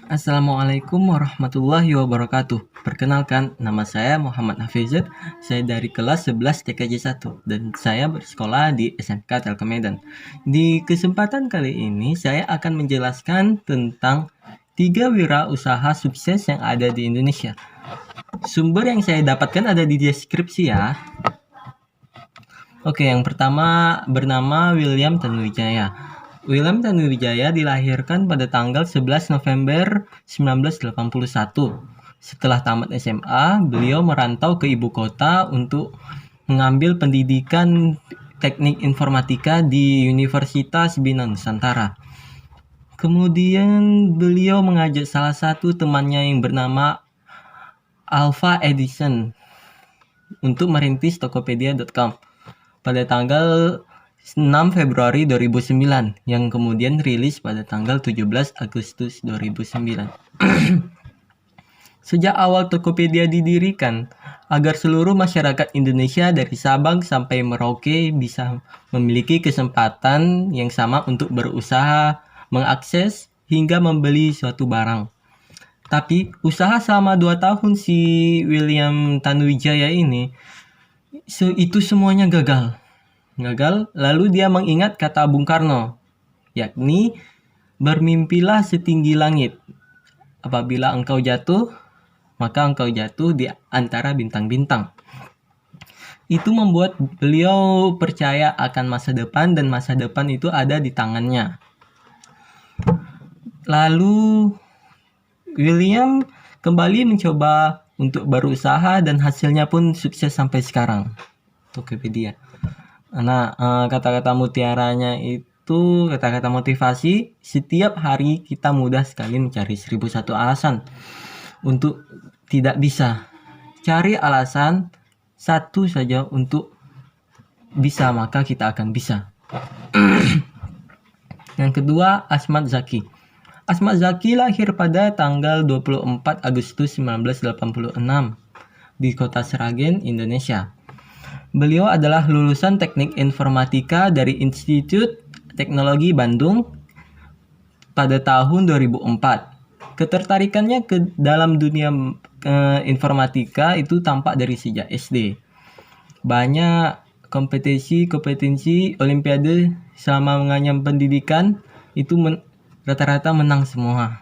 Assalamualaikum warahmatullahi wabarakatuh. Perkenalkan, nama saya Muhammad Hafizat. Saya dari kelas 11 TKJ 1 dan saya bersekolah di SMK Telkom Medan. Di kesempatan kali ini saya akan menjelaskan tentang 3 wirausaha sukses yang ada di Indonesia. Sumber yang saya dapatkan ada di deskripsi ya. Oke, yang pertama bernama William Tanuwijaya. William Tanuwijaya dilahirkan pada tanggal 11 November 1981. Setelah tamat SMA, beliau merantau ke ibu kota untuk mengambil pendidikan teknik informatika di Universitas Bina Nusantara. Kemudian beliau mengajak salah satu temannya yang bernama Alpha Edison untuk merintis Tokopedia.com pada tanggal 6 Februari 2009 yang kemudian rilis pada tanggal 17 Agustus 2009. Sejak awal Tokopedia didirikan, agar seluruh masyarakat Indonesia dari Sabang sampai Merauke bisa memiliki kesempatan yang sama untuk berusaha, mengakses, hingga membeli suatu barang. Tapi usaha selama 2 tahun si William Tanuwijaya ini itu semuanya gagal. Lalu dia mengingat kata Bung Karno, yakni bermimpilah setinggi langit. Apabila engkau jatuh, maka engkau jatuh di antara bintang-bintang. Itu membuat beliau percaya akan masa depan dan masa depan itu ada di tangannya. Lalu William kembali mencoba untuk berusaha dan hasilnya pun sukses sampai sekarang. Tokopedia. Nah, kata-kata mutiaranya itu kata-kata motivasi. Setiap hari kita mudah sekali mencari 1001 alasan untuk tidak bisa. Cari alasan satu saja untuk bisa, maka kita akan bisa. Yang kedua, Asmad Zaki. Asmad Zaki lahir pada tanggal 24 Agustus 1986 di kota Sragen, Indonesia. Beliau adalah lulusan Teknik Informatika dari Institut Teknologi Bandung pada tahun 2004. Ketertarikannya ke dalam dunia informatika itu tampak dari sejak SD. Banyak kompetensi olimpiade selama menganyam pendidikan itu rata-rata menang semua.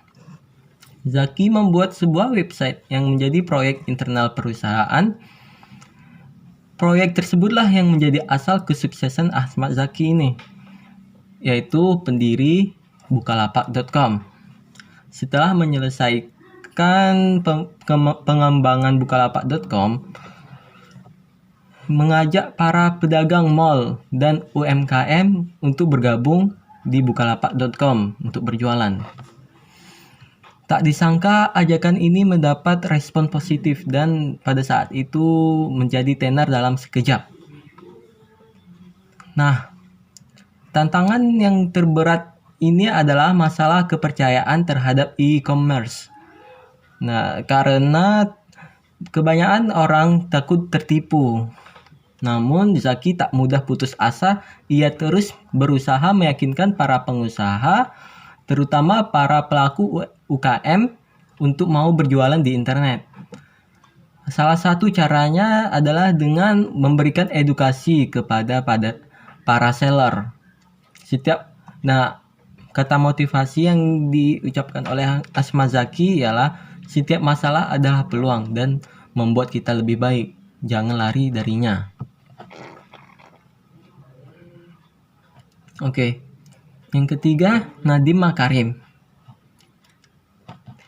Zaki membuat sebuah website yang menjadi proyek internal perusahaan. Proyek tersebutlah yang menjadi asal kesuksesan Asmad Zaki ini, yaitu pendiri Bukalapak.com. Setelah menyelesaikan pengembangan Bukalapak.com, mengajak para pedagang mall dan UMKM untuk bergabung di Bukalapak.com untuk berjualan. Tak disangka ajakan ini mendapat respon positif dan pada saat itu menjadi tenar dalam sekejap. Nah, tantangan yang terberat ini adalah masalah kepercayaan terhadap e-commerce. Nah, karena kebanyakan orang takut tertipu. Namun Zaki tak mudah putus asa, ia terus berusaha meyakinkan para pengusaha, terutama para pelaku UKM untuk mau berjualan di internet. Salah satu caranya adalah dengan memberikan edukasi kepada para seller. Kata motivasi yang diucapkan oleh Asmad Zaki ialah setiap masalah adalah peluang dan membuat kita lebih baik. Jangan lari darinya. Oke. Yang ketiga, Nadiem Makarim.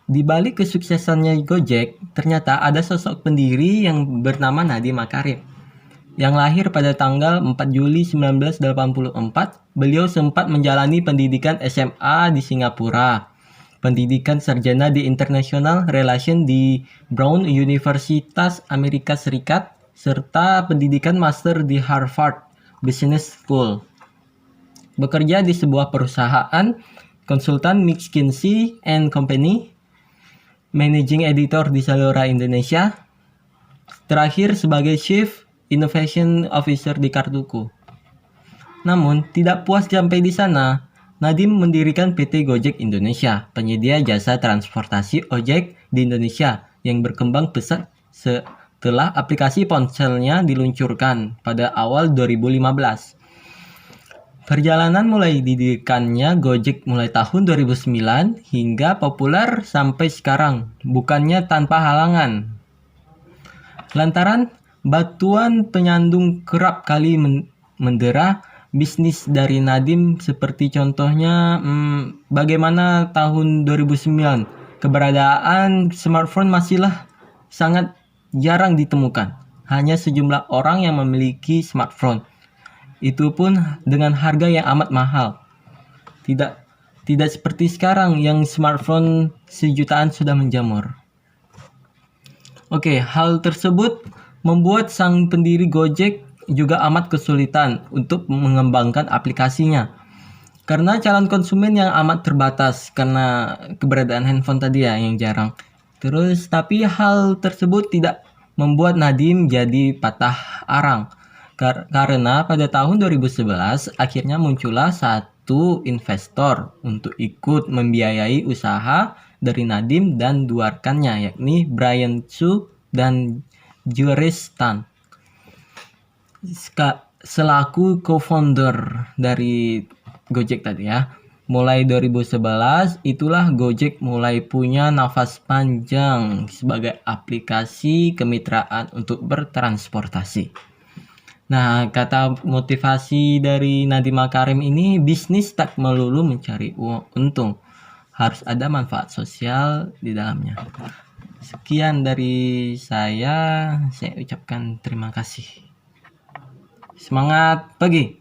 Di balik kesuksesannya Gojek, ternyata ada sosok pendiri yang bernama Nadiem Makarim. Yang lahir pada tanggal 4 Juli 1984, beliau sempat menjalani pendidikan SMA di Singapura, pendidikan sarjana di International Relations di Brown Universitas Amerika Serikat, serta pendidikan master di Harvard Business School. Bekerja di sebuah perusahaan konsultan McKinsey & Company, managing editor di Zalora Indonesia, terakhir sebagai Chief Innovation Officer di Kartuku. Namun, tidak puas sampai di sana, Nadiem mendirikan PT Gojek Indonesia, penyedia jasa transportasi ojek di Indonesia yang berkembang pesat setelah aplikasi ponselnya diluncurkan pada awal 2015. Perjalanan mulai didirikannya Gojek mulai tahun 2009 hingga populer sampai sekarang, bukannya tanpa halangan. Lantaran batuan penyandung kerap kali mendera bisnis dari Nadiem, seperti contohnya bagaimana tahun 2009 keberadaan smartphone masihlah sangat jarang ditemukan. Hanya sejumlah orang yang memiliki smartphone. Itu pun dengan harga yang amat mahal. Tidak seperti sekarang yang smartphone sejutaan sudah menjamur. Oke, hal tersebut membuat sang pendiri Gojek juga amat kesulitan untuk mengembangkan aplikasinya. Karena calon konsumen yang amat terbatas karena keberadaan handphone tadi ya yang jarang. Tapi hal tersebut tidak membuat Nadiem jadi patah arang. Karena pada tahun 2011 akhirnya muncullah satu investor untuk ikut membiayai usaha dari Nadiem dan dua rekannya, yakni Brian Chu dan Juris Tan, selaku co-founder dari Gojek tadi ya. Mulai 2011 itulah Gojek mulai punya nafas panjang sebagai aplikasi kemitraan untuk bertransportasi. Nah, kata motivasi dari Nadiem Makarim ini, bisnis tak melulu mencari untung, harus ada manfaat sosial di dalamnya. Sekian dari saya ucapkan terima kasih. Semangat pagi!